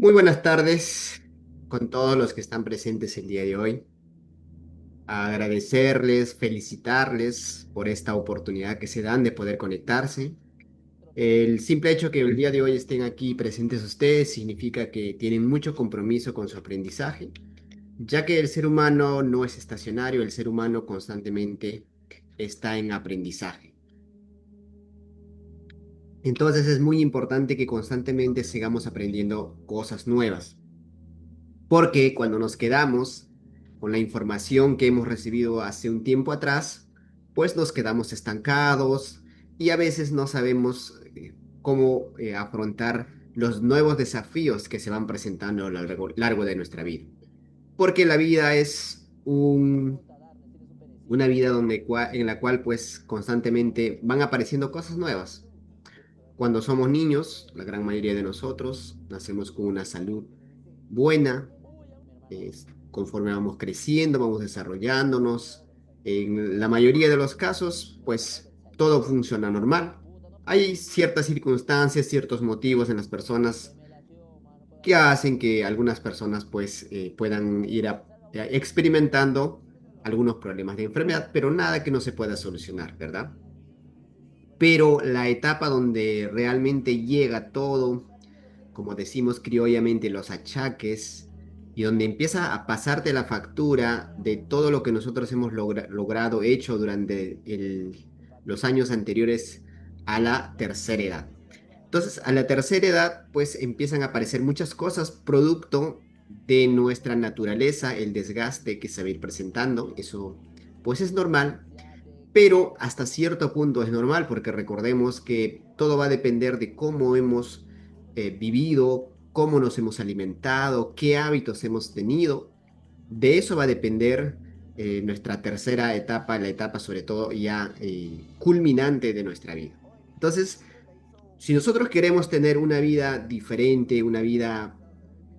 Muy buenas tardes con todos los que están presentes el día de hoy. Agradecerles, felicitarles por esta oportunidad que se dan de poder conectarse. El simple hecho que el día de hoy estén aquí presentes ustedes significa que tienen mucho compromiso con su aprendizaje, ya que el ser humano no es estacionario, el ser humano constantemente está en aprendizaje. Entonces es muy importante que constantemente sigamos aprendiendo cosas nuevas. Porque cuando nos quedamos con la información que hemos recibido hace un tiempo atrás, pues nos quedamos estancados y a veces no sabemos cómo afrontar los nuevos desafíos que se van presentando a lo largo de nuestra vida. Porque la vida es una vida en la cual pues constantemente van apareciendo cosas nuevas. Cuando somos niños, la gran mayoría de nosotros nacemos con una salud buena. Conforme vamos creciendo, vamos desarrollándonos. En la mayoría de los casos, pues todo funciona normal. Hay ciertas circunstancias, ciertos motivos en las personas que hacen que algunas personas pues puedan experimentando algunos problemas de enfermedad, pero nada que no se pueda solucionar, ¿verdad? Pero la etapa donde realmente llega todo, como decimos criollamente, los achaques, y donde empieza a pasarte la factura de todo lo que nosotros hemos logrado, hecho durante los años anteriores a la tercera edad. Entonces, a la tercera edad, pues empiezan a aparecer muchas cosas producto de nuestra naturaleza, el desgaste que se va a ir presentando, eso pues es normal, pero hasta cierto punto es normal porque recordemos que todo va a depender de cómo hemos vivido, cómo nos hemos alimentado, qué hábitos hemos tenido. De eso va a depender nuestra tercera etapa, la etapa sobre todo ya culminante de nuestra vida. Entonces, si nosotros queremos tener una vida diferente, una vida,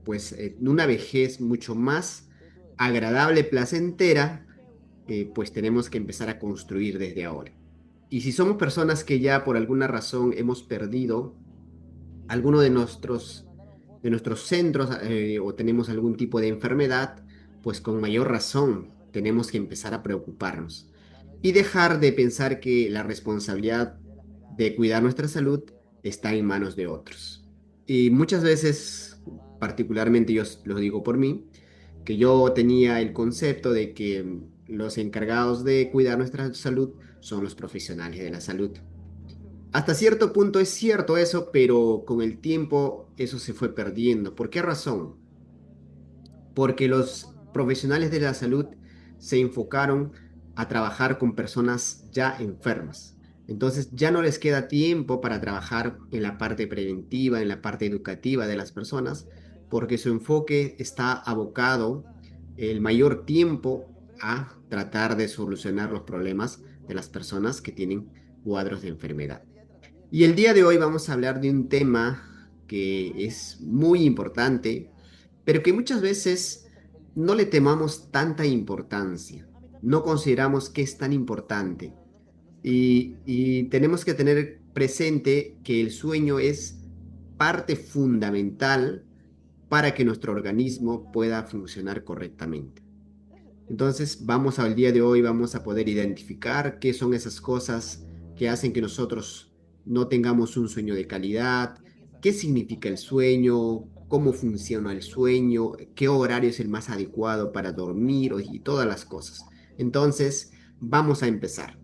pues, una vejez mucho más agradable, placentera, pues tenemos que empezar a construir desde ahora. Y si somos personas que ya por alguna razón hemos perdido alguno de nuestros centros o tenemos algún tipo de enfermedad, pues con mayor razón tenemos que empezar a preocuparnos y dejar de pensar que la responsabilidad de cuidar nuestra salud está en manos de otros. Y muchas veces, particularmente yo lo digo por mí, que yo tenía el concepto de que los encargados de cuidar nuestra salud son los profesionales de la salud. Hasta cierto punto es cierto eso, pero con el tiempo eso se fue perdiendo. ¿Por qué razón? Porque los profesionales de la salud se enfocaron a trabajar con personas ya enfermas. Entonces ya no les queda tiempo para trabajar en la parte preventiva, en la parte educativa de las personas, porque su enfoque está abocado el mayor tiempo a tratar de solucionar los problemas de las personas que tienen cuadros de enfermedad. Y el día de hoy vamos a hablar de un tema que es muy importante, pero que muchas veces no le temamos tanta importancia. No consideramos que es tan importante. Y tenemos que tener presente que el sueño es parte fundamental para que nuestro organismo pueda funcionar correctamente. Entonces, vamos al día de hoy, vamos a poder identificar qué son esas cosas que hacen que nosotros no tengamos un sueño de calidad, qué significa el sueño, cómo funciona el sueño, qué horario es el más adecuado para dormir y todas las cosas. Entonces, vamos a empezar.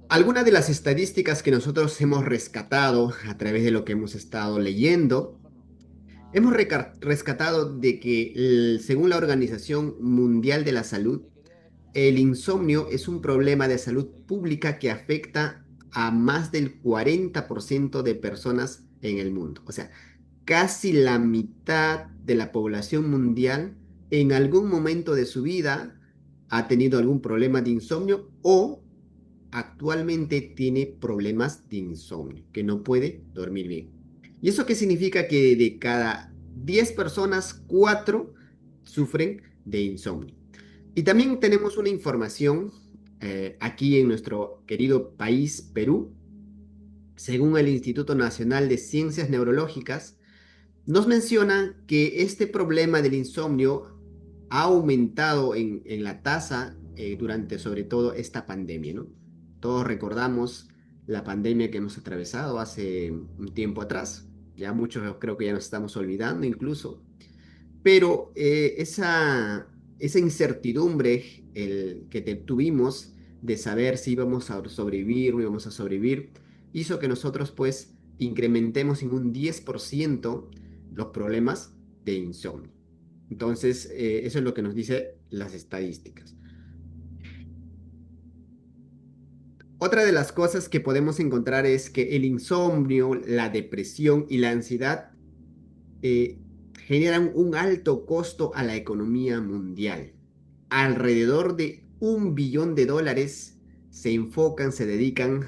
Algunas de las estadísticas que nosotros hemos rescatado a través de lo que hemos estado leyendo. Hemos rescatado de que, según la Organización Mundial de la Salud, el insomnio es un problema de salud pública que afecta a más del 40% de personas en el mundo. O sea, casi la mitad de la población mundial en algún momento de su vida ha tenido algún problema de insomnio o actualmente tiene problemas de insomnio, que no puede dormir bien. ¿Y eso qué significa? Que de cada 10 personas, 4 sufren de insomnio. Y también tenemos una información aquí en nuestro querido país, Perú. según el Instituto Nacional de Ciencias Neurológicas, nos menciona que este problema del insomnio ha aumentado en la tasa durante sobre todo esta pandemia, ¿no? Todos recordamos la pandemia que hemos atravesado hace un tiempo atrás, ya muchos creo que ya nos estamos olvidando incluso, pero esa incertidumbre tuvimos de saber si íbamos a sobrevivir o no íbamos a sobrevivir, hizo que nosotros pues incrementemos en un 10% los problemas de insomnio. Entonces, eso es lo que nos dice las estadísticas. Otra de las cosas que podemos encontrar es que el insomnio, la depresión y la ansiedad eh, generan un alto costo a la economía mundial. Alrededor de $1 billón se enfocan, se dedican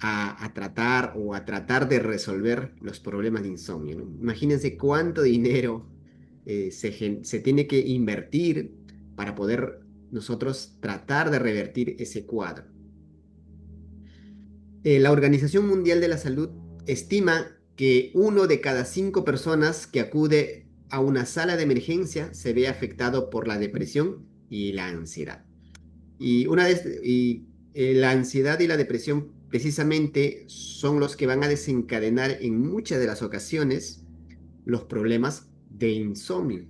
a tratar o a tratar de resolver los problemas de insomnio, ¿no? Imagínense cuánto dinero se tiene que invertir para poder nosotros tratar de revertir ese cuadro. La Organización Mundial de la Salud estima que 1 de cada 5 personas que acude a una sala de emergencia se ve afectado por la depresión y la ansiedad. La ansiedad y la depresión precisamente son los que van a desencadenar en muchas de las ocasiones los problemas de insomnio.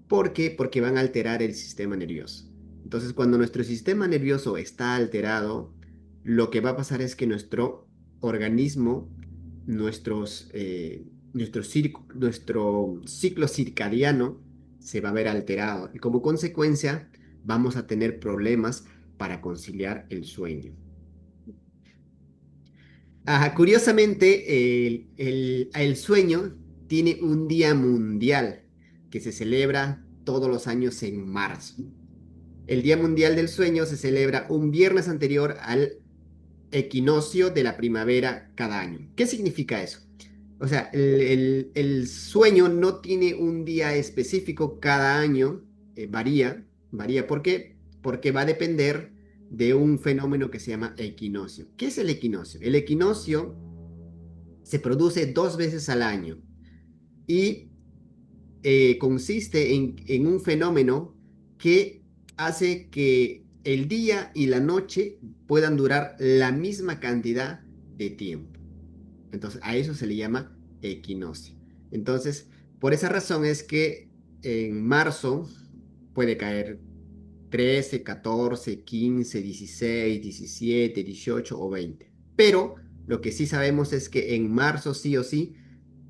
¿Por qué? Porque van a alterar el sistema nervioso. Entonces, cuando nuestro sistema nervioso está alterado, lo que va a pasar es que nuestro organismo, nuestro ciclo circadiano se va a ver alterado y como consecuencia vamos a tener problemas para conciliar el sueño. Curiosamente, el sueño tiene un día mundial que se celebra todos los años en marzo. El Día Mundial del Sueño se celebra un viernes anterior al equinoccio de la primavera cada año. ¿Qué significa eso? O sea, el sueño no tiene un día específico cada año, varía. ¿Por qué? Porque va a depender de un fenómeno que se llama equinoccio. ¿Qué es el equinoccio? El equinoccio se produce 2 veces al año y consiste en un fenómeno que hace que el día y la noche puedan durar la misma cantidad de tiempo. Entonces, a eso se le llama equinoccio. Entonces, por esa razón es que en marzo puede caer 13, 14, 15, 16, 17, 18 o 20. Pero lo que sí sabemos es que en marzo sí o sí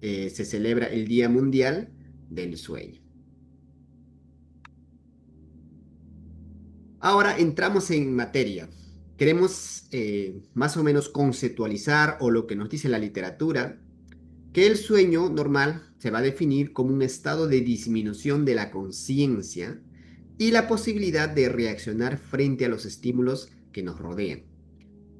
se celebra el Día Mundial del Sueño. Ahora entramos en materia. Queremos más o menos conceptualizar o lo que nos dice la literatura, que el sueño normal se va a definir como un estado de disminución de la conciencia y la posibilidad de reaccionar frente a los estímulos que nos rodean.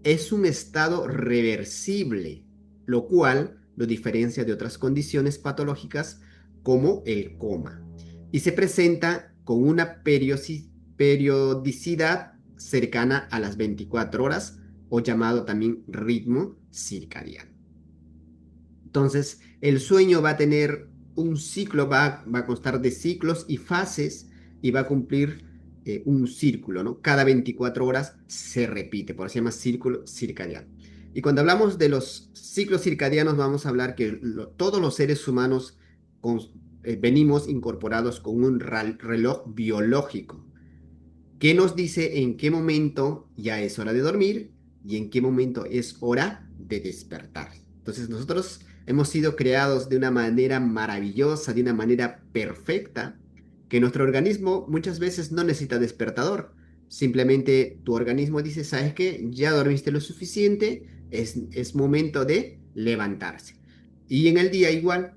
Es un estado reversible, lo cual lo diferencia de otras condiciones patológicas como el coma, y se presenta con una periodicidad cercana a las 24 horas o llamado también ritmo circadiano. Entonces, el sueño va a tener un ciclo, va a constar de ciclos y fases y va a cumplir un círculo, ¿no? Cada 24 horas se repite, por eso se llama círculo circadiano. Y cuando hablamos de los ciclos circadianos, vamos a hablar que todos los seres humanos venimos incorporados con un reloj biológico que nos dice en qué momento ya es hora de dormir y en qué momento es hora de despertar. Entonces nosotros hemos sido creados de una manera maravillosa, de una manera perfecta, que nuestro organismo muchas veces no necesita despertador. Simplemente tu organismo dice, ¿sabes qué? Ya dormiste lo suficiente, es momento de levantarse. Y en el día igual,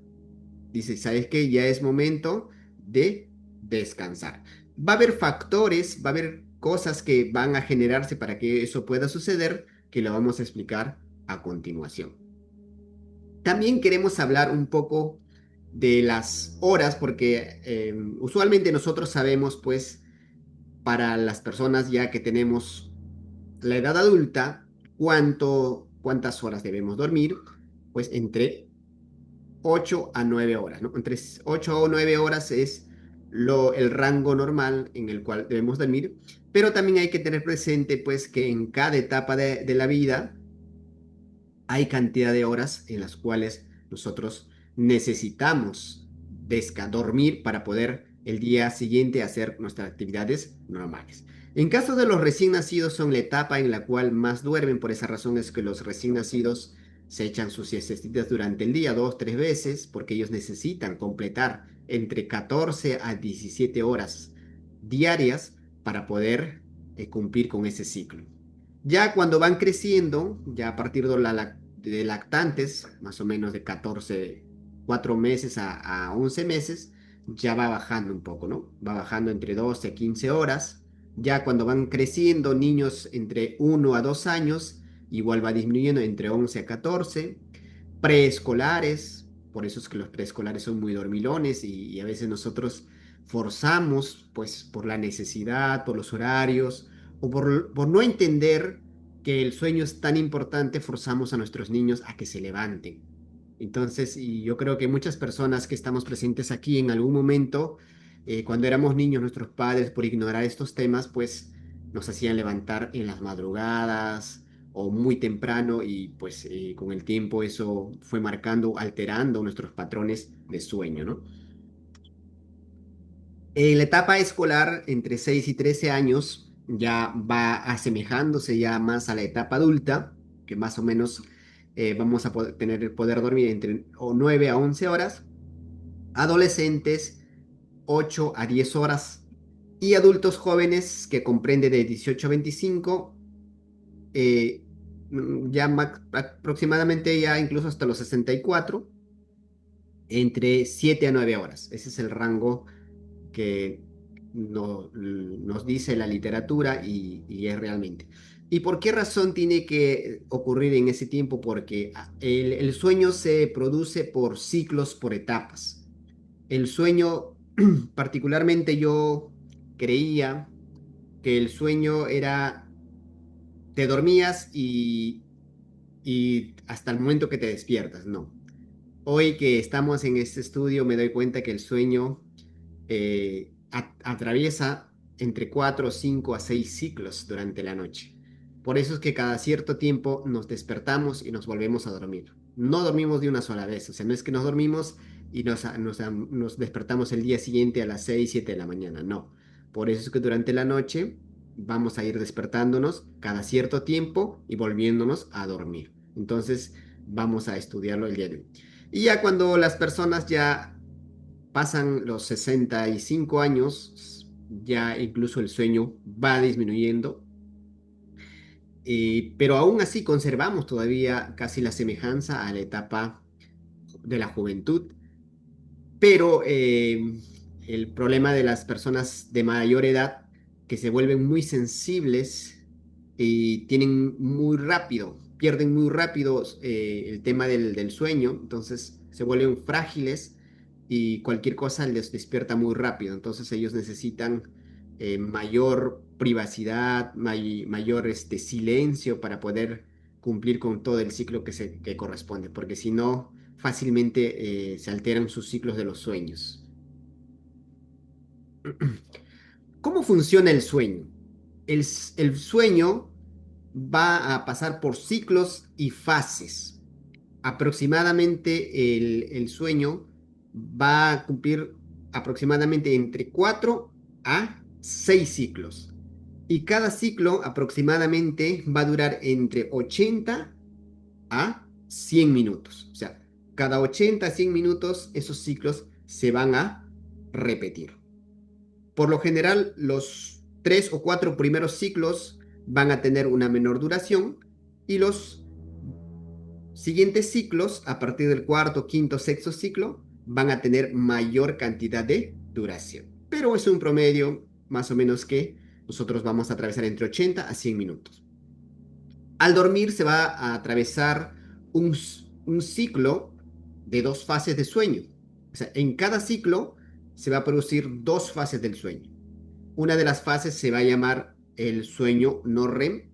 dice, ¿sabes qué? Ya es momento de descansar. Va a haber factores, va a haber cosas que van a generarse para que eso pueda suceder, que lo vamos a explicar a continuación. También queremos hablar un poco de las horas, porque usualmente nosotros sabemos, pues, para las personas ya que tenemos la edad adulta, cuántas horas debemos dormir, pues entre 8 a 9 horas, ¿no? Entre 8 o 9 horas es el rango normal en el cual debemos dormir, pero también hay que tener presente, pues, que en cada etapa de la vida hay cantidad de horas en las cuales nosotros necesitamos dormir para poder el día siguiente hacer nuestras actividades normales. En caso de los recién nacidos son la etapa en la cual más duermen, por esa razón es que los recién nacidos se echan sus siestecitas durante el día, 2, 3 veces, porque ellos necesitan completar entre 14 a 17 horas diarias para poder cumplir con ese ciclo. Ya cuando van creciendo, ya a partir de lactantes, más o menos de 4 meses a 11 meses, ya va bajando un poco, ¿no? Va bajando entre 12 a 15 horas. Ya cuando van creciendo, niños entre 1 a 2 años, igual va disminuyendo entre 11 a 14. Preescolares, por eso es que los preescolares son muy dormilones y a veces nosotros forzamos, pues por la necesidad, por los horarios o por no entender que el sueño es tan importante, forzamos a nuestros niños a que se levanten. Entonces, y yo creo que muchas personas que estamos presentes aquí en algún momento, cuando éramos niños, nuestros padres, por ignorar estos temas, pues nos hacían levantar en las madrugadas o muy temprano y pues con el tiempo eso fue marcando, alterando nuestros patrones de sueño, ¿no? En la etapa escolar, entre 6 y 13 años, ya va asemejándose ya más a la etapa adulta, que más o menos vamos a poder dormir entre 9 a 11 horas, adolescentes 8 a 10 horas y adultos jóvenes que comprende de 18 a 25, eh, ya aproximadamente ya incluso hasta los 64, entre 7 a 9 horas. Ese es el rango que nos dice la literatura y es realmente. ¿Y por qué razón tiene que ocurrir en ese tiempo? Porque el sueño se produce por ciclos, por etapas. El sueño, particularmente yo creía que el sueño era, te dormías y hasta el momento que te despiertas, no. Hoy que estamos en este estudio me doy cuenta que el sueño atraviesa entre 4, 5 a 6 ciclos durante la noche. Por eso es que cada cierto tiempo nos despertamos y nos volvemos a dormir. No dormimos de una sola vez, o sea, no es que nos dormimos y nos despertamos el día siguiente a las 6, 7 de la mañana, no. Por eso es que durante la noche vamos a ir despertándonos cada cierto tiempo y volviéndonos a dormir. Entonces, vamos a estudiarlo el día de hoy. Y ya cuando las personas ya pasan los 65 años, ya incluso el sueño va disminuyendo, pero aún así conservamos todavía casi la semejanza a la etapa de la juventud, pero el problema de las personas de mayor edad que se vuelven muy sensibles y tienen muy rápido, pierden muy rápido el tema del sueño, entonces se vuelven frágiles y cualquier cosa les despierta muy rápido, entonces ellos necesitan mayor privacidad, mayor silencio para poder cumplir con todo el ciclo que corresponde, porque si no, fácilmente se alteran sus ciclos de los sueños. ¿Cómo funciona el sueño? El sueño va a pasar por ciclos y fases. Aproximadamente el sueño va a cumplir aproximadamente entre 4 a 6 ciclos. Y cada ciclo aproximadamente va a durar entre 80 a 100 minutos. O sea, cada 80 a 100 minutos esos ciclos se van a repetir. Por lo general, los 3 o 4 primeros ciclos van a tener una menor duración y los siguientes ciclos, a partir del cuarto, quinto, sexto ciclo, van a tener mayor cantidad de duración. Pero es un promedio más o menos que nosotros vamos a atravesar entre 80 a 100 minutos. Al dormir se va a atravesar un ciclo de 2 fases de sueño. O sea, en cada ciclo se va a producir 2 fases del sueño. Una de las fases se va a llamar el sueño no REM,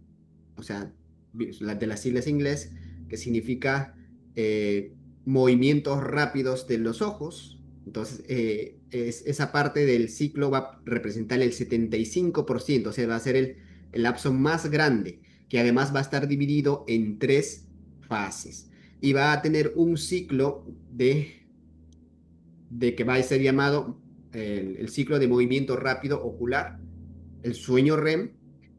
o sea, de las siglas en inglés, que significa eh, movimientos rápidos de los ojos. Entonces, esa parte del ciclo va a representar el 75%, o sea, va a ser el lapso más grande, que además va a estar dividido en tres fases y va a tener un ciclo de que va a ser llamado el ciclo de movimiento rápido ocular, el sueño REM,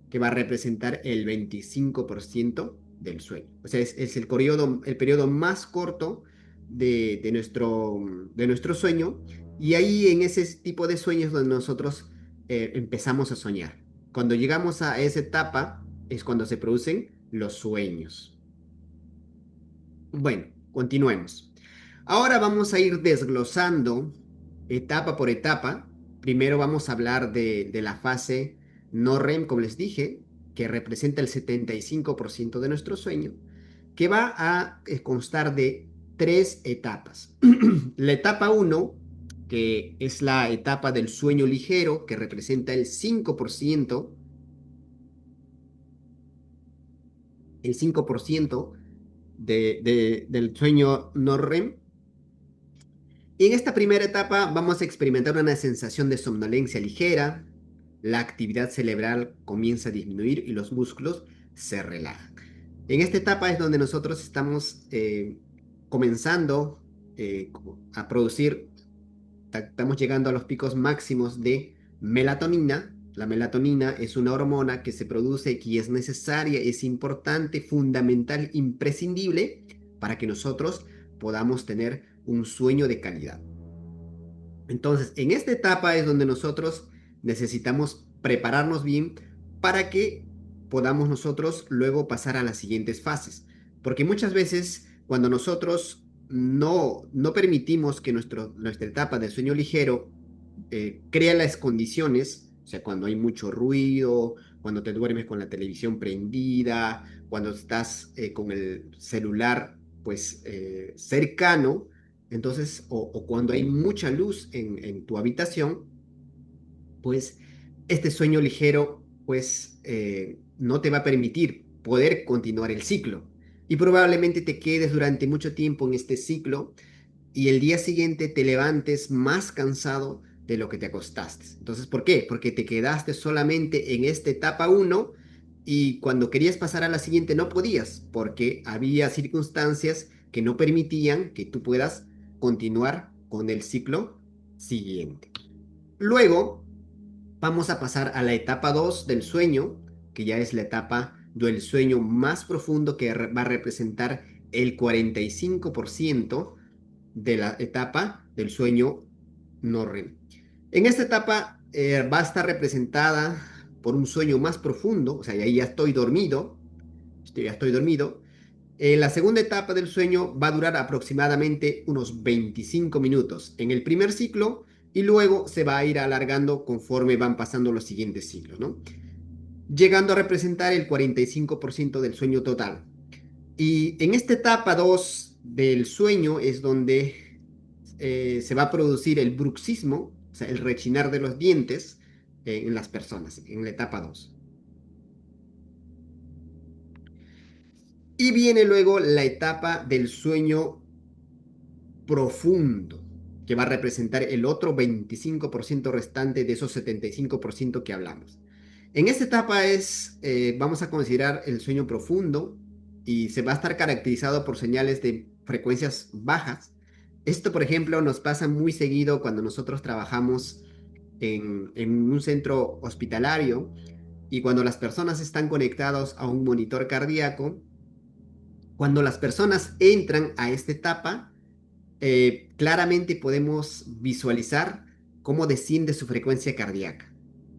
que va a representar el 25% del sueño. O sea, es el periodo más corto de nuestro sueño, y ahí en ese tipo de sueños donde nosotros empezamos a soñar. Cuando llegamos a esa etapa es cuando se producen los sueños. Bueno, continuemos. Ahora vamos a ir desglosando etapa por etapa. Primero vamos a hablar de la fase no REM, como les dije, que representa el 75% de nuestro sueño, que va a constar de tres etapas. La etapa uno, que es la etapa del sueño ligero, que representa el 5% del sueño no REM. Y en esta primera etapa vamos a experimentar una sensación de somnolencia ligera, la actividad cerebral comienza a disminuir y los músculos se relajan. En esta etapa es donde nosotros estamos comenzando a producir, estamos llegando a los picos máximos de melatonina. La melatonina es una hormona que se produce, que es necesaria, es importante, fundamental, imprescindible para que nosotros podamos tener un sueño de calidad. Entonces, en esta etapa es donde nosotros necesitamos prepararnos bien para que podamos nosotros luego pasar a las siguientes fases. Porque muchas veces cuando nosotros no permitimos que nuestra etapa de sueño ligero crea las condiciones, o sea, cuando hay mucho ruido, cuando te duermes con la televisión prendida, cuando estás con el celular pues cercano, entonces, o cuando hay mucha luz en tu habitación, pues este sueño ligero, pues no te va a permitir poder continuar el ciclo. Y probablemente te quedes durante mucho tiempo en este ciclo y el día siguiente te levantes más cansado de lo que te acostaste. Entonces, ¿por qué? Porque te quedaste solamente en esta etapa uno y cuando querías pasar a la siguiente no podías porque había circunstancias que no permitían que tú puedas continuar con el ciclo siguiente. Luego vamos a pasar a la etapa 2 del sueño, que ya es la etapa del sueño más profundo que va a representar el 45% de la etapa del sueño no REM. En esta etapa va a estar representada por un sueño más profundo, o sea, ahí ya estoy dormido, ya estoy dormido. La segunda etapa del sueño va a durar aproximadamente unos 25 minutos en el primer ciclo y luego se va a ir alargando conforme van pasando los siguientes ciclos, ¿no? Llegando a representar el 45% del sueño total. Y en esta etapa 2 del sueño es donde se va a producir el bruxismo, o sea, el rechinar de los dientes en las personas, en la etapa 2. Y viene luego la etapa del sueño profundo, que va a representar el otro 25% restante de esos 75% que hablamos. En esta etapa vamos a considerar el sueño profundo y se va a estar caracterizado por señales de frecuencias bajas. Esto, por ejemplo, nos pasa muy seguido cuando nosotros trabajamos en un centro hospitalario y cuando las personas están conectadas a un monitor cardíaco. Cuando las personas entran a esta etapa, claramente podemos visualizar cómo desciende su frecuencia cardíaca.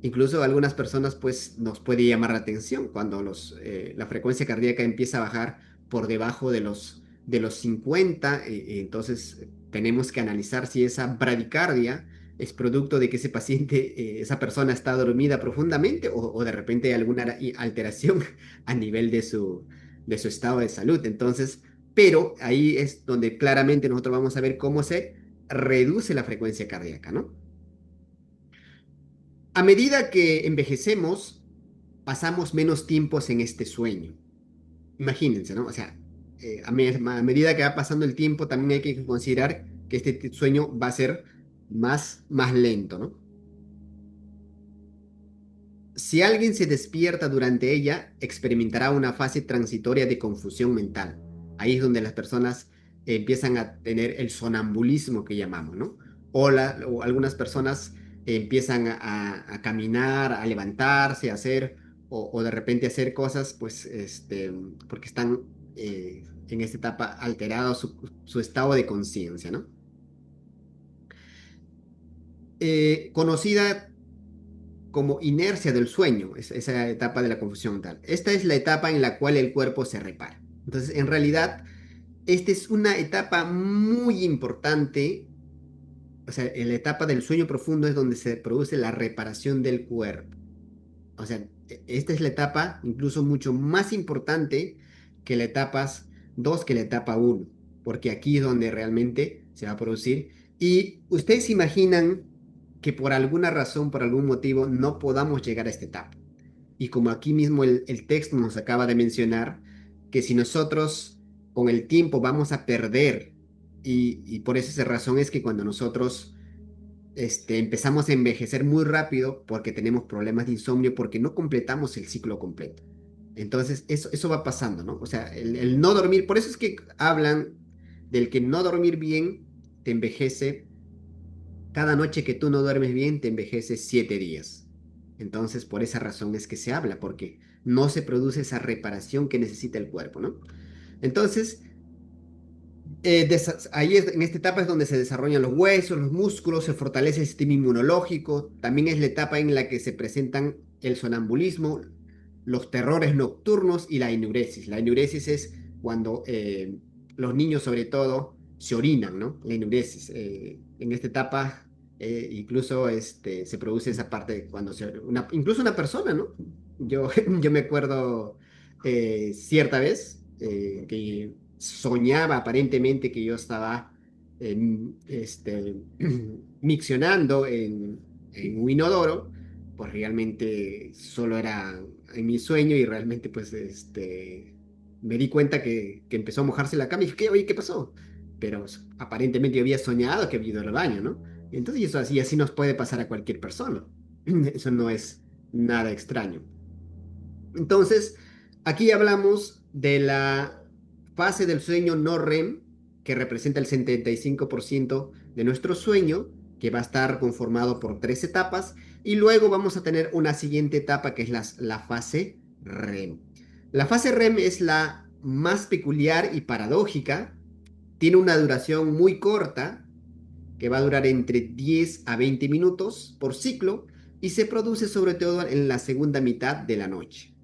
Incluso a algunas personas pues nos puede llamar la atención cuando la frecuencia cardíaca empieza a bajar por debajo de los 50, entonces tenemos que analizar si esa bradicardia es producto de que ese paciente, esa persona está dormida profundamente o de repente hay alguna alteración a nivel de su estado de salud. Entonces, pero ahí es donde claramente nosotros vamos a ver cómo se reduce la frecuencia cardíaca, ¿no? A medida que envejecemos, pasamos menos tiempos en este sueño. Imagínense, ¿no? O sea, a medida que va pasando el tiempo, también hay que considerar que este sueño va a ser más lento, ¿no? Si alguien se despierta durante ella, experimentará una fase transitoria de confusión mental. Ahí es donde las personas empiezan a tener el sonambulismo que llamamos, ¿no? O algunas personas empiezan a caminar, a levantarse, a hacer, o de repente hacer cosas, pues, porque están en esta etapa alterados su estado de conciencia, ¿no? Conocida como inercia del sueño, esa etapa de la confusión mental. Esta es la etapa en la cual el cuerpo se repara. Entonces, en realidad, esta es una etapa muy importante, o sea, en la etapa del sueño profundo es donde se produce la reparación del cuerpo. O sea, esta es la etapa incluso mucho más importante que la etapa 2, que la etapa uno, porque aquí es donde realmente se va a producir. Y ustedes se imaginan que por alguna razón, por algún motivo, no podamos llegar a esta etapa. Y como aquí mismo el texto nos acaba de mencionar, que si nosotros con el tiempo vamos a perder, y por esa razón es que cuando nosotros empezamos a envejecer muy rápido porque tenemos problemas de insomnio, porque no completamos el ciclo completo. Entonces, eso va pasando, ¿no? O sea, el no dormir, por eso es que hablan del que no dormir bien te envejece. Cada noche que tú no duermes bien, te envejeces 7 días. Entonces, por esa razón es que se habla, porque no se produce esa reparación que necesita el cuerpo, ¿no? Entonces, ahí en esta etapa es donde se desarrollan los huesos, los músculos, se fortalece el sistema inmunológico. También es la etapa en la que se presentan el sonambulismo, los terrores nocturnos y la enuresis. La enuresis es cuando los niños, sobre todo, se orinan, ¿no? La enuresis. En esta etapa, incluso se produce esa parte cuando incluso una persona, ¿no? Yo, yo me acuerdo cierta vez que soñaba aparentemente que yo estaba miccionando en un inodoro, pues realmente solo era en mi sueño y realmente pues me di cuenta que empezó a mojarse la cama y dije, ¿qué? Oye, ¿qué pasó? Pero aparentemente yo había soñado que había ido al baño, ¿no? Entonces eso así nos puede pasar a cualquier persona. Eso no es nada extraño. Entonces, aquí hablamos de la fase del sueño no REM, que representa el 75% de nuestro sueño, que va a estar conformado por 3 etapas, y luego vamos a tener una siguiente etapa que es la fase REM. La fase REM es la más peculiar y paradójica, tiene una duración muy corta, que va a durar entre 10 a 20 minutos por ciclo, y se produce sobre todo en la segunda mitad de la noche.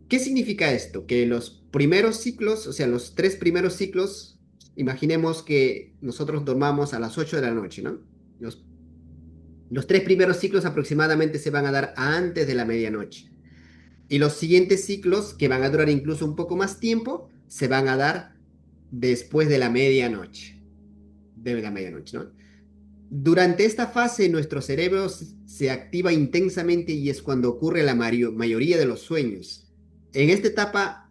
¿Qué significa esto? Que los primeros ciclos, o sea, los 3 primeros ciclos, imaginemos que nosotros dormamos a las 8 de la noche, ¿no? Los, los 3 primeros ciclos aproximadamente se van a dar antes de la medianoche. Y los siguientes ciclos, que van a durar incluso un poco más tiempo, se van a dar después de la medianoche. De la medianoche, ¿no? Durante esta fase, nuestro cerebro se activa intensamente y es cuando ocurre la mayoría de los sueños. En esta etapa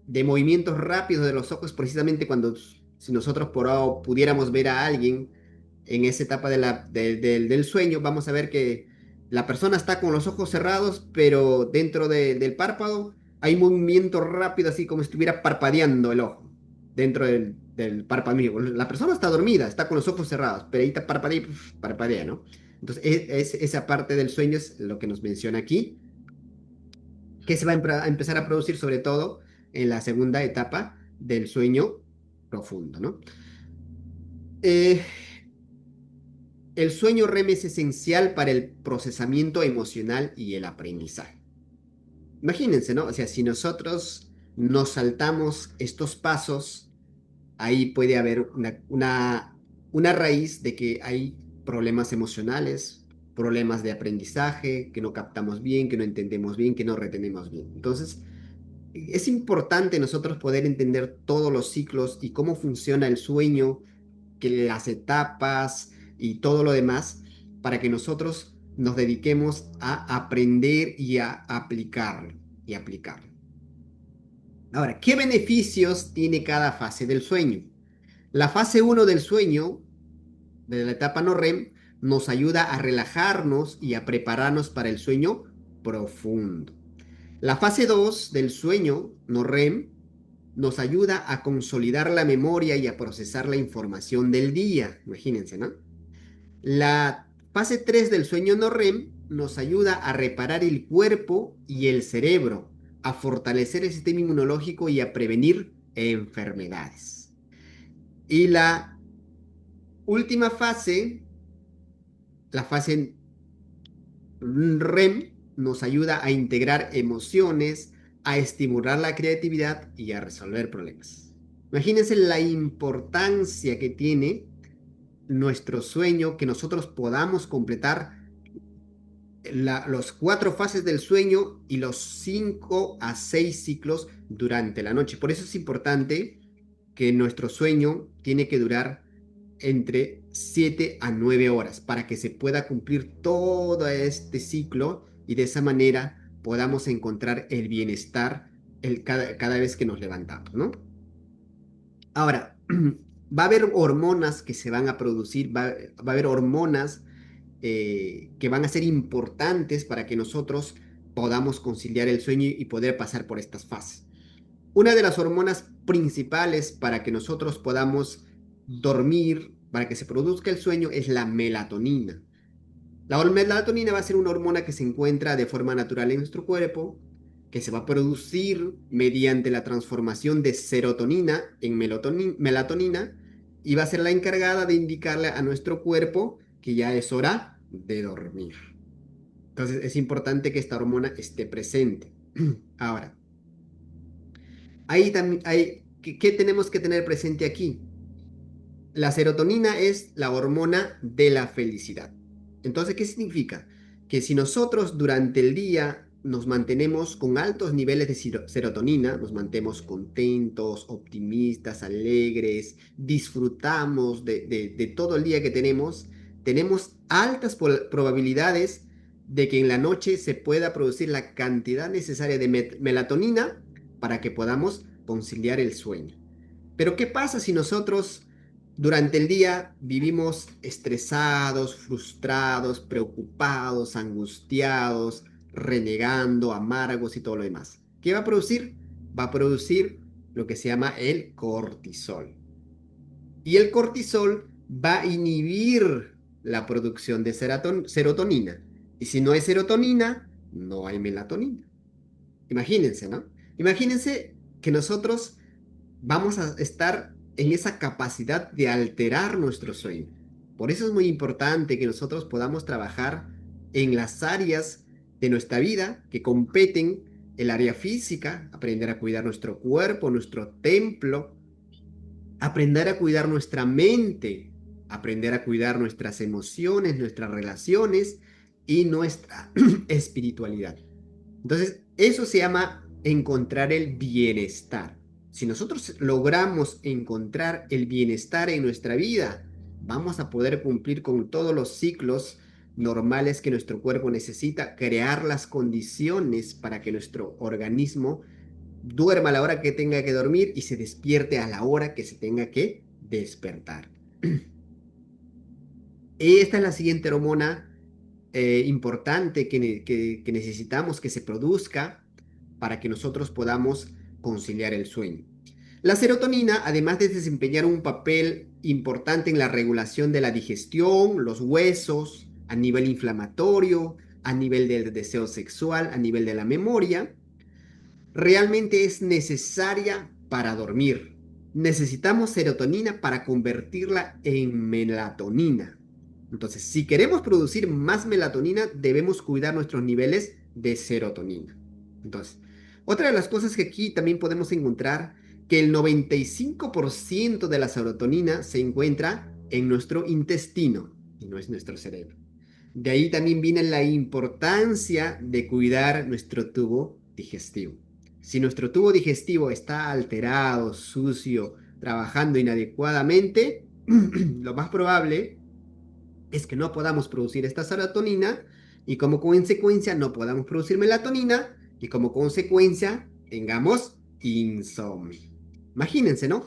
de movimientos rápidos de los ojos, precisamente cuando si nosotros por ahora pudiéramos ver a alguien en esa etapa del sueño, vamos a ver que la persona está con los ojos cerrados, pero dentro del párpado hay movimiento rápido, así como si estuviera parpadeando el ojo dentro del párpado mismo. La persona está dormida, está con los ojos cerrados, pero ahí está parpadea, parpadea, ¿no? Entonces, esa parte del sueño es lo que nos menciona aquí, que se va a empezar a producir sobre todo en la segunda etapa del sueño profundo, ¿no? Eh, el sueño REM es esencial para el procesamiento emocional y el aprendizaje. Imagínense, ¿no? O sea, si nosotros nos saltamos estos pasos, ahí puede haber una raíz de que hay problemas emocionales, problemas de aprendizaje, que no captamos bien, que no entendemos bien, que no retenemos bien. Entonces, es importante nosotros poder entender todos los ciclos y cómo funciona el sueño, que las etapas y todo lo demás, para que nosotros nos dediquemos a aprender y a aplicarlo y aplicarlo. Ahora, ¿qué beneficios tiene cada fase del sueño? La fase uno del sueño, de la etapa no REM, nos ayuda a relajarnos y a prepararnos para el sueño profundo. La fase 2 del sueño no REM nos ayuda a consolidar la memoria y a procesar la información del día. Imagínense, ¿no? La fase 3 del sueño no REM nos ayuda a reparar el cuerpo y el cerebro, a fortalecer el sistema inmunológico y a prevenir enfermedades. Y la última fase, la fase REM, nos ayuda a integrar emociones, a estimular la creatividad y a resolver problemas. Imagínense la importancia que tiene nuestro sueño, que nosotros podamos completar los 4 fases del sueño y los 5 a 6 ciclos durante la noche. Por eso es importante que nuestro sueño tiene que durar entre 7 a 9 horas para que se pueda cumplir todo este ciclo y de esa manera podamos encontrar el bienestar cada vez que nos levantamos, ¿no? Ahora, va a haber hormonas que se van a producir, va a haber hormonas que van a ser importantes para que nosotros podamos conciliar el sueño y poder pasar por estas fases. Una de las hormonas principales para que nosotros podamos dormir, para que se produzca el sueño, es la melatonina. La melatonina va a ser una hormona que se encuentra de forma natural en nuestro cuerpo, que se va a producir mediante la transformación de serotonina en melatonina y va a ser la encargada de indicarle a nuestro cuerpo que ya es hora de dormir. Entonces es importante que esta hormona esté presente. Ahora, ahí también ¿qué tenemos que tener presente aquí? La serotonina es la hormona de la felicidad. Entonces, ¿qué significa? Que si nosotros durante el día nos mantenemos con altos niveles de serotonina, nos mantenemos contentos, optimistas, alegres, disfrutamos de todo el día que tenemos altas probabilidades de que en la noche se pueda producir la cantidad necesaria de melatonina para que podamos conciliar el sueño. Pero ¿qué pasa si nosotros durante el día vivimos estresados, frustrados, preocupados, angustiados, renegando, amargos y todo lo demás? ¿Qué va a producir? Va a producir lo que se llama el cortisol. Y el cortisol va a inhibir la producción de serotonina. Y si no hay serotonina, no hay melatonina. Imagínense, ¿no? Imagínense que nosotros vamos a estar en esa capacidad de alterar nuestro sueño. Por eso es muy importante que nosotros podamos trabajar en las áreas de nuestra vida que competen el área física, aprender a cuidar nuestro cuerpo, nuestro templo, aprender a cuidar nuestra mente, aprender a cuidar nuestras emociones, nuestras relaciones y nuestra espiritualidad. Entonces, eso se llama encontrar el bienestar. Si nosotros logramos encontrar el bienestar en nuestra vida, vamos a poder cumplir con todos los ciclos normales que nuestro cuerpo necesita, crear las condiciones para que nuestro organismo duerma a la hora que tenga que dormir y se despierte a la hora que se tenga que despertar. Esta es la siguiente hormona importante que necesitamos que se produzca para que nosotros podamos conciliar el sueño. La serotonina, además de desempeñar un papel importante en la regulación de la digestión, los huesos, a nivel inflamatorio, a nivel del deseo sexual, a nivel de la memoria, realmente es necesaria para dormir. Necesitamos serotonina para convertirla en melatonina. Entonces, si queremos producir más melatonina, debemos cuidar nuestros niveles de serotonina. Entonces, otra de las cosas que aquí también podemos encontrar, que el 95% de la serotonina se encuentra en nuestro intestino y no es nuestro cerebro. De ahí también viene la importancia de cuidar nuestro tubo digestivo. Si nuestro tubo digestivo está alterado, sucio, trabajando inadecuadamente, lo más probable es que no podamos producir esta serotonina y como consecuencia no podamos producir melatonina y como consecuencia tengamos insomnio. Imagínense, ¿no?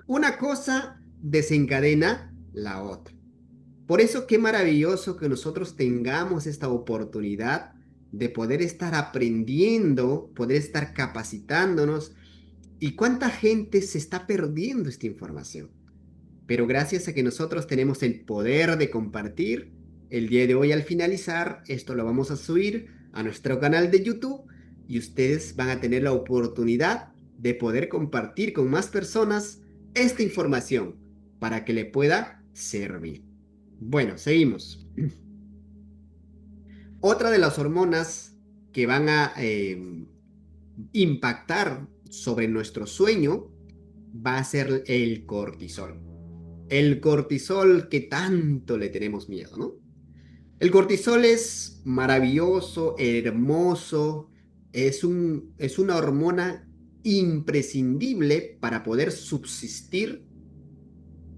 Una cosa desencadena la otra. Por eso qué maravilloso que nosotros tengamos esta oportunidad de poder estar aprendiendo, poder estar capacitándonos. ¿Y cuánta gente se está perdiendo esta información? Pero gracias a que nosotros tenemos el poder de compartir, el día de hoy al finalizar, esto lo vamos a subir a nuestro canal de YouTube y ustedes van a tener la oportunidad de poder compartir con más personas esta información para que le pueda servir. Bueno, seguimos. Otra de las hormonas que van a impactar sobre nuestro sueño va a ser el cortisol. El cortisol que tanto le tenemos miedo, ¿no? El cortisol es maravilloso, hermoso, es una hormona imprescindible para poder subsistir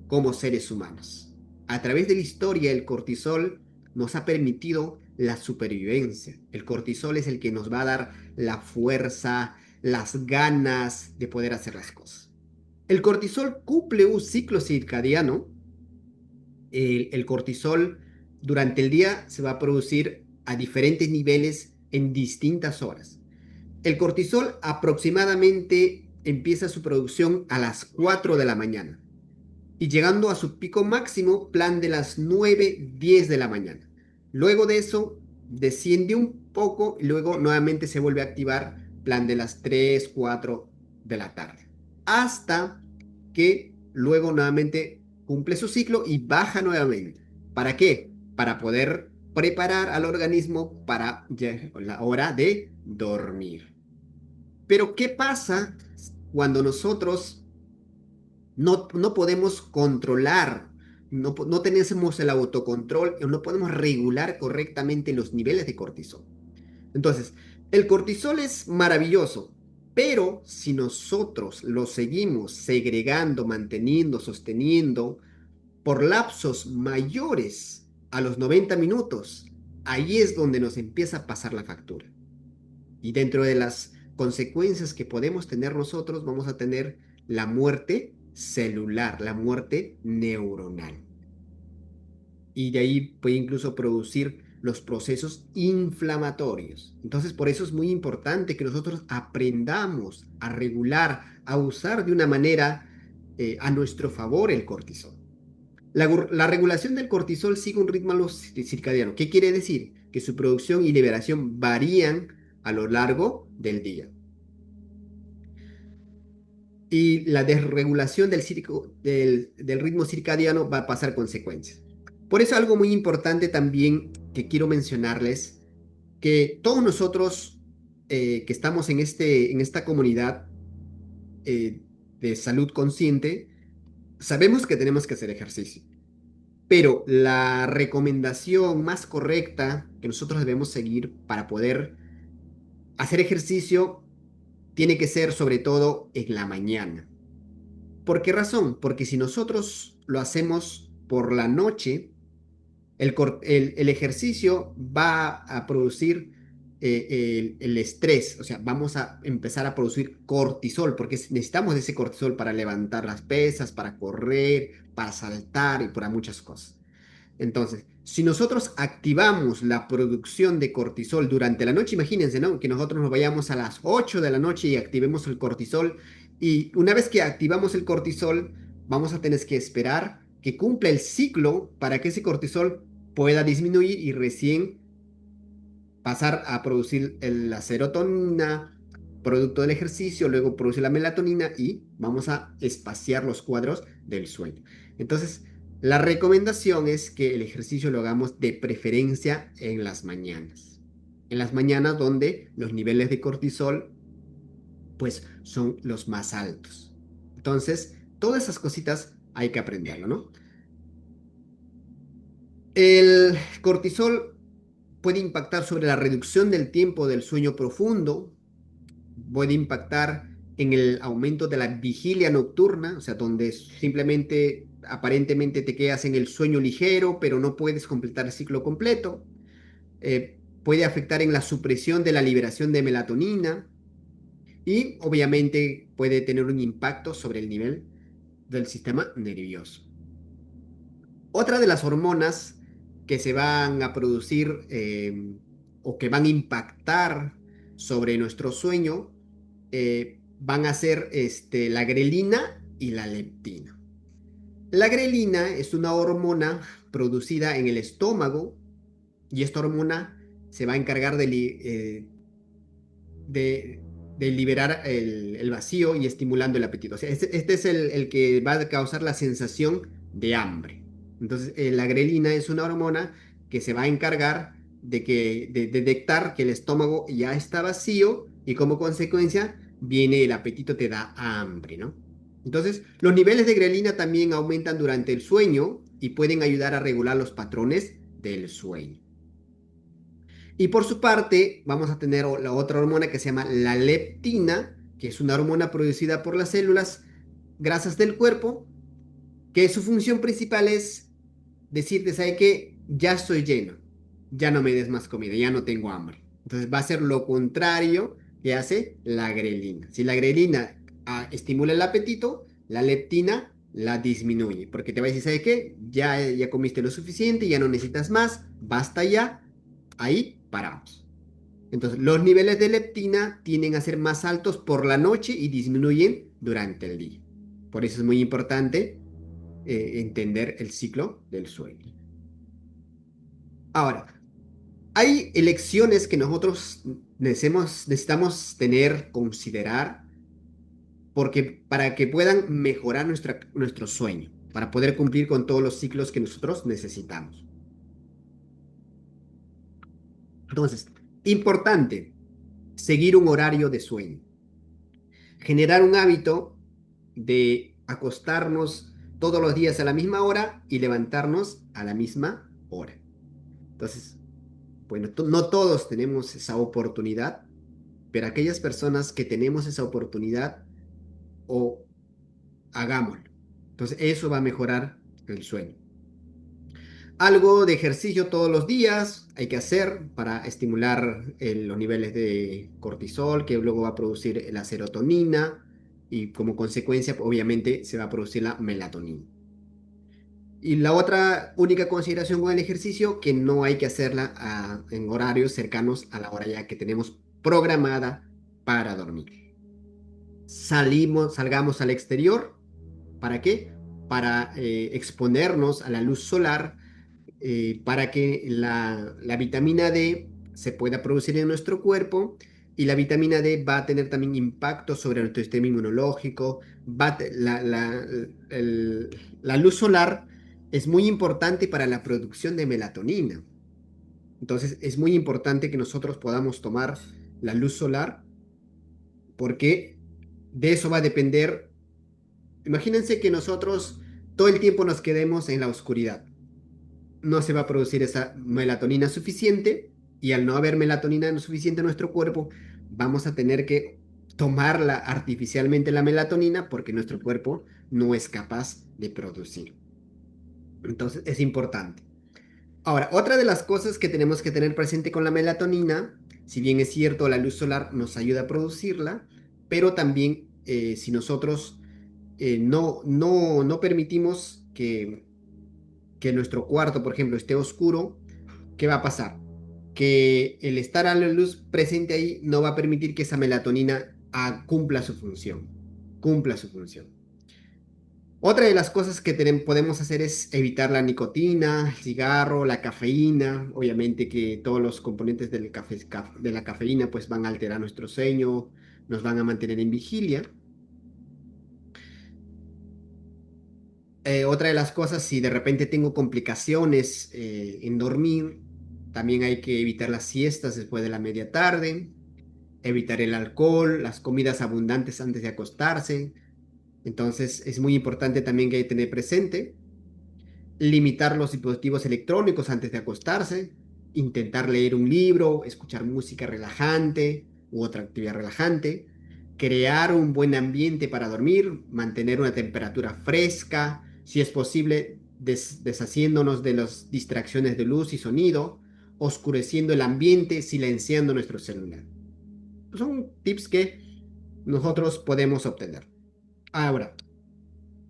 como seres humanos. A través de la historia, el cortisol nos ha permitido la supervivencia. El cortisol es el que nos va a dar la fuerza, las ganas de poder hacer las cosas. El cortisol cumple un ciclo circadiano. El cortisol durante el día se va a producir a diferentes niveles en distintas horas. El cortisol aproximadamente empieza su producción a las 4 de la mañana y llegando a su pico máximo plan de las 9:10 de la mañana. Luego de eso desciende un poco y luego nuevamente se vuelve a activar plan de las 3 4 de la tarde. Hasta que luego nuevamente cumple su ciclo y baja nuevamente. ¿Para qué? Para poder preparar al organismo para la hora de dormir. Pero ¿qué pasa cuando nosotros no podemos controlar, no tenemos el autocontrol, no podemos regular correctamente los niveles de cortisol? Entonces, el cortisol es maravilloso, pero si nosotros lo seguimos segregando, manteniendo, sosteniendo por lapsos mayores a los 90 minutos, ahí es donde nos empieza a pasar la factura. Y dentro de las consecuencias que podemos tener nosotros, vamos a tener la muerte celular, la muerte neuronal. Y de ahí puede incluso producir los procesos inflamatorios. Entonces, por eso es muy importante que nosotros aprendamos a regular, a usar de una manera a nuestro favor el cortisol. La regulación del cortisol sigue un ritmo circadiano. ¿Qué quiere decir? Que su producción y liberación varían a lo largo del día. Y la desregulación del ritmo circadiano va a pasar consecuencias. Por eso algo muy importante también que quiero mencionarles, que todos nosotros que estamos en esta comunidad eh, de salud consciente, sabemos que tenemos que hacer ejercicio. Pero la recomendación más correcta que nosotros debemos seguir para poder hacer ejercicio tiene que ser sobre todo en la mañana. ¿Por qué razón? Porque si nosotros lo hacemos por la noche, el ejercicio va a producir el estrés, o sea, vamos a empezar a producir cortisol, porque necesitamos ese cortisol para levantar las pesas, para correr, para saltar y para muchas cosas. Entonces, si nosotros activamos la producción de cortisol durante la noche, imagínense, ¿no? Que nosotros nos vayamos a las 8 de la noche y activemos el cortisol. Y una vez que activamos el cortisol, vamos a tener que esperar que cumpla el ciclo para que ese cortisol pueda disminuir y recién pasar a producir la serotonina, producto del ejercicio, luego produce la melatonina y vamos a espaciar los cuadros del sueño. Entonces, la recomendación es que el ejercicio lo hagamos de preferencia en las mañanas. En las mañanas donde los niveles de cortisol pues son los más altos. Entonces, todas esas cositas hay que aprenderlo, ¿no? El cortisol puede impactar sobre la reducción del tiempo del sueño profundo, puede impactar en el aumento de la vigilia nocturna, o sea, donde simplemente aparentemente te quedas en el sueño ligero, pero no puedes completar el ciclo completo. Puede afectar en la supresión de la liberación de melatonina, y obviamente puede tener un impacto sobre el nivel del sistema nervioso. Otra de las hormonas que se van a producir o que van a impactar sobre nuestro sueño van a ser la grelina y la leptina. La grelina es una hormona producida en el estómago y esta hormona se va a encargar de, de liberar el vacío y estimulando el apetito. O sea, este es el que va a causar la sensación de hambre. Entonces, la grelina es una hormona que se va a encargar de detectar que el estómago ya está vacío y como consecuencia viene el apetito, te da hambre, ¿no? Entonces, los niveles de grelina también aumentan durante el sueño y pueden ayudar a regular los patrones del sueño. Y por su parte, vamos a tener la otra hormona que se llama la leptina, que es una hormona producida por las células grasas del cuerpo, que su función principal es decirte, ¿sabe qué? Ya estoy lleno, ya no me des más comida, ya no tengo hambre. Entonces va a ser lo contrario que hace la grelina. Si la grelina estimula el apetito, la leptina la disminuye, porque te va a decir, ¿sabe qué? Ya comiste lo suficiente, ya no necesitas más, basta ya, ahí paramos. Entonces, los niveles de leptina tienden a ser más altos por la noche y disminuyen durante el día. Por eso es muy importante entender el ciclo del sueño. Ahora, hay elecciones que nosotros necesitamos tener, considerar, porque para que puedan mejorar nuestro sueño, para poder cumplir con todos los ciclos que nosotros necesitamos. Entonces, importante, seguir un horario de sueño. Generar un hábito de acostarnos todos los días a la misma hora y levantarnos a la misma hora. Entonces, bueno, no todos tenemos esa oportunidad, pero aquellas personas que tenemos esa oportunidad, o hagámoslo. Entonces, eso va a mejorar el sueño. Algo de ejercicio todos los días hay que hacer para estimular los niveles de cortisol, que luego va a producir la serotonina y como consecuencia, obviamente, se va a producir la melatonina. Y la otra única consideración con el ejercicio, que no hay que hacerla en horarios cercanos a la hora ya que tenemos programada para dormir. Salgamos al exterior. ¿Para qué? Para exponernos a la luz solar, para que la vitamina D se pueda producir en nuestro cuerpo y la vitamina D va a tener también impacto sobre nuestro sistema inmunológico. La luz solar es muy importante para la producción de melatonina. Entonces es muy importante que nosotros podamos tomar la luz solar porque de eso va a depender. Imagínense que nosotros todo el tiempo nos quedemos en la oscuridad. No se va a producir esa melatonina suficiente y al no haber melatonina suficiente en nuestro cuerpo, vamos a tener que tomarla artificialmente la melatonina porque nuestro cuerpo no es capaz de producir. Entonces es importante. Ahora, otra de las cosas que tenemos que tener presente con la melatonina, si bien es cierto, la luz solar nos ayuda a producirla, pero también si nosotros no permitimos que nuestro cuarto, por ejemplo, esté oscuro, ¿qué va a pasar? Que el estar a la luz presente ahí no va a permitir que esa melatonina cumpla su función. Cumpla su función. Otra de las cosas que podemos hacer es evitar la nicotina, el cigarro, la cafeína. Obviamente que todos los componentes de la cafeína pues van a alterar nuestro sueño, nos van a mantener en vigilia. Otra de las cosas, si de repente tengo complicaciones en dormir, también hay que evitar las siestas después de la media tarde, evitar el alcohol, las comidas abundantes antes de acostarse. Entonces es muy importante también que hay que tener presente limitar los dispositivos electrónicos antes de acostarse, intentar leer un libro, escuchar música relajante u otra actividad relajante, crear un buen ambiente para dormir, mantener una temperatura fresca, si es posible, deshaciéndonos de las distracciones de luz y sonido, oscureciendo el ambiente, silenciando nuestro celular. Son tips que nosotros podemos obtener. Ahora,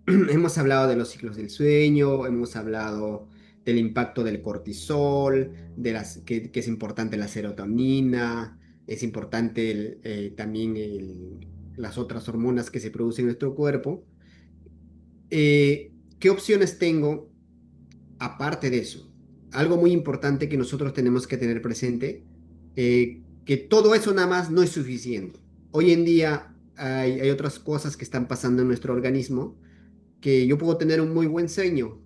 hemos hablado de los ciclos del sueño, hemos hablado del impacto del cortisol, que es importante la serotonina, es importante también las otras hormonas que se producen en nuestro cuerpo. ¿Qué opciones tengo aparte de eso? Algo muy importante que nosotros tenemos que tener presente, que todo eso nada más no es suficiente. Hoy en día hay otras cosas que están pasando en nuestro organismo, que yo puedo tener un muy buen sueño,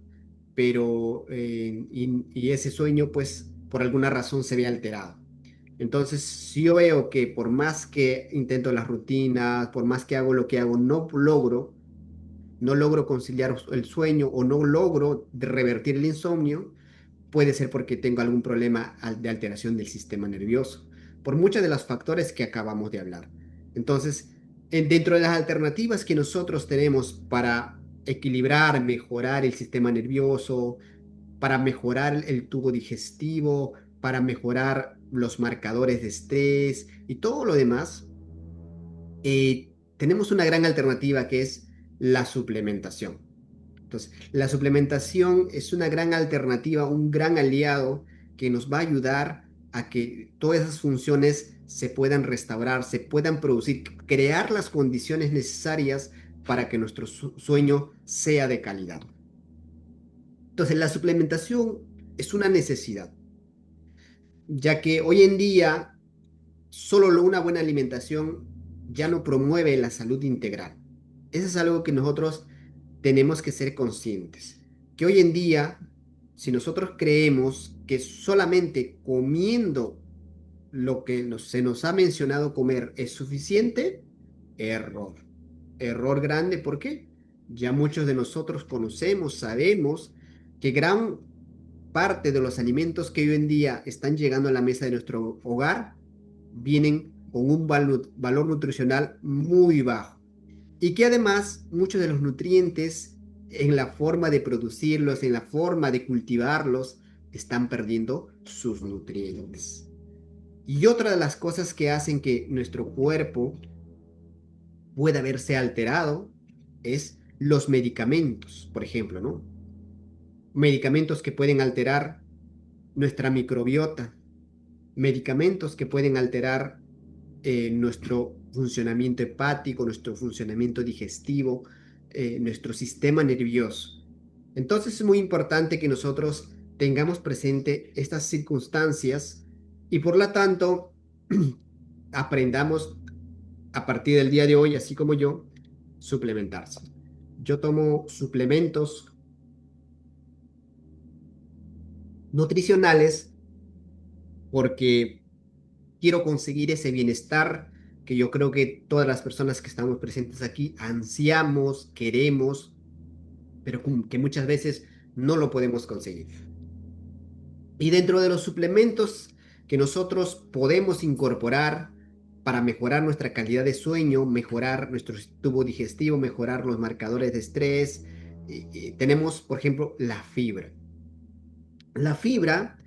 pero y ese sueño pues por alguna razón se ve alterado. Entonces, si yo veo que por más que intento las rutinas, por más que hago lo que hago, no logro conciliar el sueño o no logro revertir el insomnio, puede ser porque tengo algún problema de alteración del sistema nervioso, por muchos de los factores que acabamos de hablar. Entonces, dentro de las alternativas que nosotros tenemos para equilibrar, mejorar el sistema nervioso, para mejorar el tubo digestivo, para mejorar los marcadores de estrés y todo lo demás, tenemos una gran alternativa que es la suplementación. Entonces, la suplementación es una gran alternativa, un gran aliado que nos va a ayudar a que todas esas funciones se puedan restaurar, se puedan producir, crear las condiciones necesarias para que nuestro sueño sea de calidad. Entonces, la suplementación es una necesidad, ya que hoy en día solo una buena alimentación ya no promueve la salud integral. Eso es algo que nosotros tenemos que ser conscientes. Que hoy en día, si nosotros creemos que solamente comiendo lo que se nos ha mencionado comer es suficiente, error. Error grande, ¿por qué? Ya muchos de nosotros conocemos, sabemos que gran parte de los alimentos que hoy en día están llegando a la mesa de nuestro hogar vienen con un valor nutricional muy bajo y que además muchos de los nutrientes en la forma de producirlos, en la forma de cultivarlos, están perdiendo sus nutrientes. Y otra de las cosas que hacen que nuestro cuerpo pueda verse alterado es los medicamentos, por ejemplo, ¿no? Medicamentos que pueden alterar nuestra microbiota, medicamentos que pueden alterar nuestro funcionamiento hepático, nuestro funcionamiento digestivo, nuestro sistema nervioso. Entonces es muy importante que nosotros tengamos presente estas circunstancias y por lo tanto aprendamos a partir del día de hoy, así como yo, suplementarse. Yo tomo suplementos nutricionales porque quiero conseguir ese bienestar que yo creo que todas las personas que estamos presentes aquí ansiamos, queremos, pero que muchas veces no lo podemos conseguir. Y dentro de los suplementos que nosotros podemos incorporar para mejorar nuestra calidad de sueño, mejorar nuestro tubo digestivo, mejorar los marcadores de estrés, tenemos, por ejemplo, la fibra. La fibra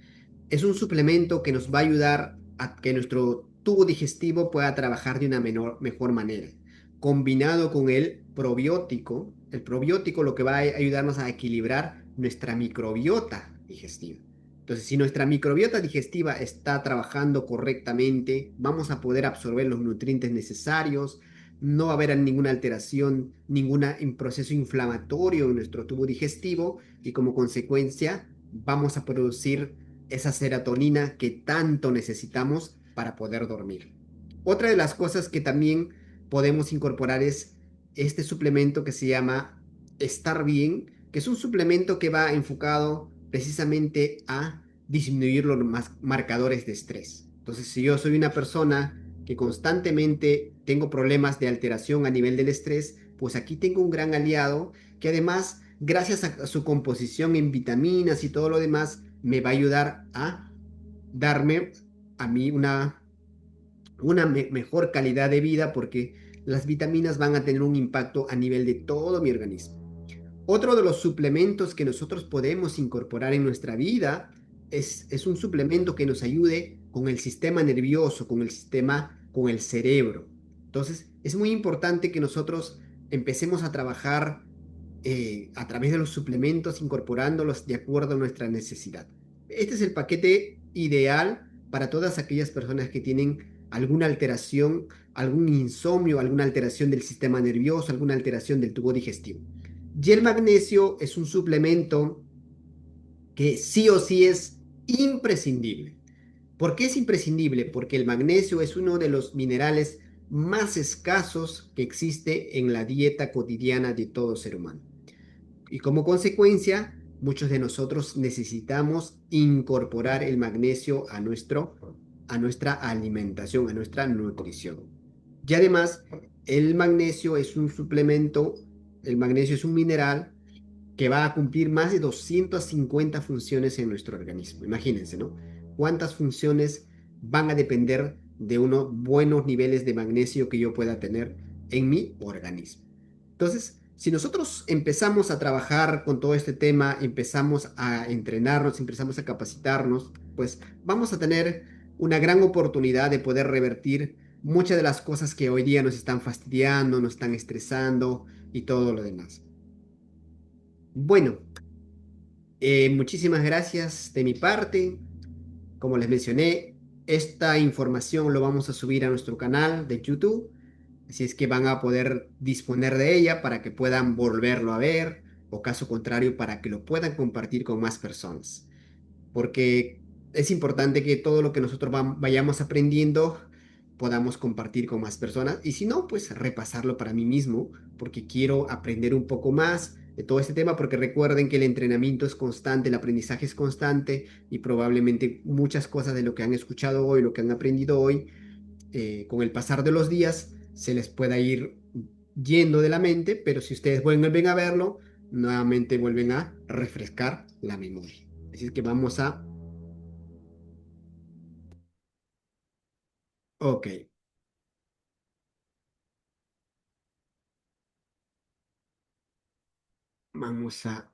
es un suplemento que nos va a ayudar a que nuestro tubo digestivo pueda trabajar de una mejor manera. Combinado con el probiótico lo que va a ayudarnos a equilibrar nuestra microbiota digestiva. Entonces, si nuestra microbiota digestiva está trabajando correctamente, vamos a poder absorber los nutrientes necesarios, no va a haber ninguna alteración, ningún proceso inflamatorio en nuestro tubo digestivo y como consecuencia vamos a producir esa serotonina que tanto necesitamos para poder dormir. Otra de las cosas que también podemos incorporar es este suplemento que se llama Estar Bien, que es un suplemento que va enfocado precisamente a disminuir los marcadores de estrés. Entonces, si yo soy una persona que constantemente tengo problemas de alteración a nivel del estrés, pues aquí tengo un gran aliado que además, gracias a su composición en vitaminas y todo lo demás, me va a ayudar a darme a mí una mejor calidad de vida porque las vitaminas van a tener un impacto a nivel de todo mi organismo. Otro de los suplementos que nosotros podemos incorporar en nuestra vida es un suplemento que nos ayude con el sistema nervioso, con el cerebro. Entonces, es muy importante que nosotros empecemos a trabajar a través de los suplementos, incorporándolos de acuerdo a nuestra necesidad. Este es el paquete ideal para todas aquellas personas que tienen alguna alteración, algún insomnio, alguna alteración del sistema nervioso, alguna alteración del tubo digestivo. Y el magnesio es un suplemento que sí o sí es imprescindible. ¿Por qué es imprescindible? Porque el magnesio es uno de los minerales más escasos que existe en la dieta cotidiana de todo ser humano. Y como consecuencia, muchos de nosotros necesitamos incorporar el magnesio a nuestra alimentación, a nuestra nutrición. Y además, el magnesio es un suplemento, el magnesio es un mineral que va a cumplir más de 250 funciones en nuestro organismo. Imagínense, ¿no? ¿Cuántas funciones van a depender de unos buenos niveles de magnesio que yo pueda tener en mi organismo? Entonces, si nosotros empezamos a trabajar con todo este tema, empezamos a entrenarnos, empezamos a capacitarnos, pues vamos a tener una gran oportunidad de poder revertir muchas de las cosas que hoy día nos están fastidiando, nos están estresando y todo lo demás. Bueno, muchísimas gracias de mi parte. Como les mencioné, esta información lo vamos a subir a nuestro canal de YouTube. Así es que van a poder disponer de ella para que puedan volverlo a ver o caso contrario para que lo puedan compartir con más personas. Porque es importante que todo lo que nosotros vayamos aprendiendo podamos compartir con más personas y si no, pues repasarlo para mí mismo porque quiero aprender un poco más de todo este tema porque recuerden que el entrenamiento es constante, el aprendizaje es constante y probablemente muchas cosas de lo que han escuchado hoy, lo que han aprendido hoy, con el pasar de los días se les pueda ir yendo de la mente, pero si ustedes vuelven a verlo, nuevamente vuelven a refrescar la memoria. Así es que vamos a, ok, vamos a